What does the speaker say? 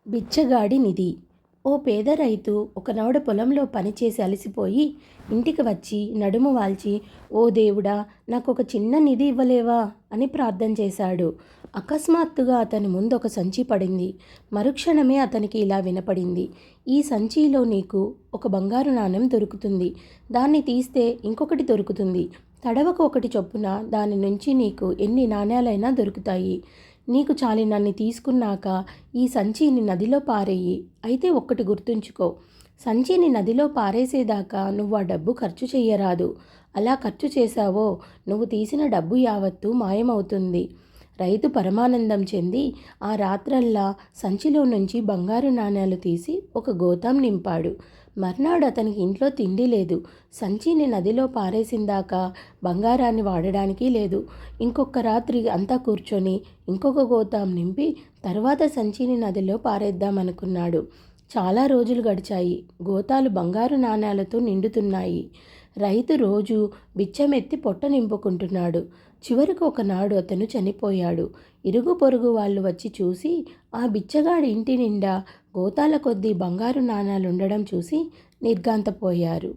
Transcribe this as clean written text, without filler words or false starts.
బిచ్చగాడి నిధి. ఓ పేద రైతు ఒకనాడు పొలంలో పనిచేసి అలసిపోయి ఇంటికి వచ్చి నడుము వాల్చి, ఓ దేవుడా, నాకొక చిన్న నిధి ఇవ్వలేవా అని ప్రార్థన చేశాడు. అకస్మాత్తుగా అతని ముందు ఒక సంచి పడింది. మరుక్షణమే అతనికి ఇలా వినపడింది: ఈ సంచిలో నీకు ఒక బంగారు నాణెం దొరుకుతుంది. దాన్ని తీస్తే ఇంకొకటి దొరుకుతుంది. తడవకు ఒకటి చొప్పున దాని నుంచి నీకు ఎన్ని నాణేలైనా దొరుకుతాయి. నీకు చాలినన్ని తీసుకున్నాక ఈ సంచిని నదిలో పారేయి. అయితే ఒక్కటి గుర్తుంచుకో, సంచిని నదిలో పారేసేదాకా నువ్వు ఆ డబ్బు ఖర్చు చెయ్యరాదు. అలా ఖర్చు చేశావో నువ్వు తీసిన డబ్బు యావత్తూ మాయమవుతుంది. రైతు పరమానందం చెంది ఆ రాత్రల్లా సంచిలో నుంచి బంగారు నాణేలు తీసి ఒక గోతాం నింపాడు. మర్నాడు అతనికి ఇంట్లో తిండి లేదు. సంచిని నదిలో పారేసిందాకా బంగారాన్ని వాడడానికి లేదు. ఇంకొక రాత్రి అంతా కూర్చొని ఇంకొక గోతాం నింపి తర్వాత సంచిని నదిలో పారేద్దామనుకున్నాడు. చాలా రోజులు గడిచాయి. గోతాలు బంగారు నాణేలతో నిండుతున్నాయి. రైతు రోజు బిచ్చమెత్తి పొట్ట నింపుకుంటున్నాడు. చివరికి ఒకనాడు అతను చనిపోయాడు. ఇరుగు పొరుగు వాళ్ళు వచ్చి చూసి ఆ బిచ్చగాడి ఇంటి నిండా గోతాల కొద్దీ బంగారు నాణాలుండడం చూసి నిర్ఘాంతపోయారు.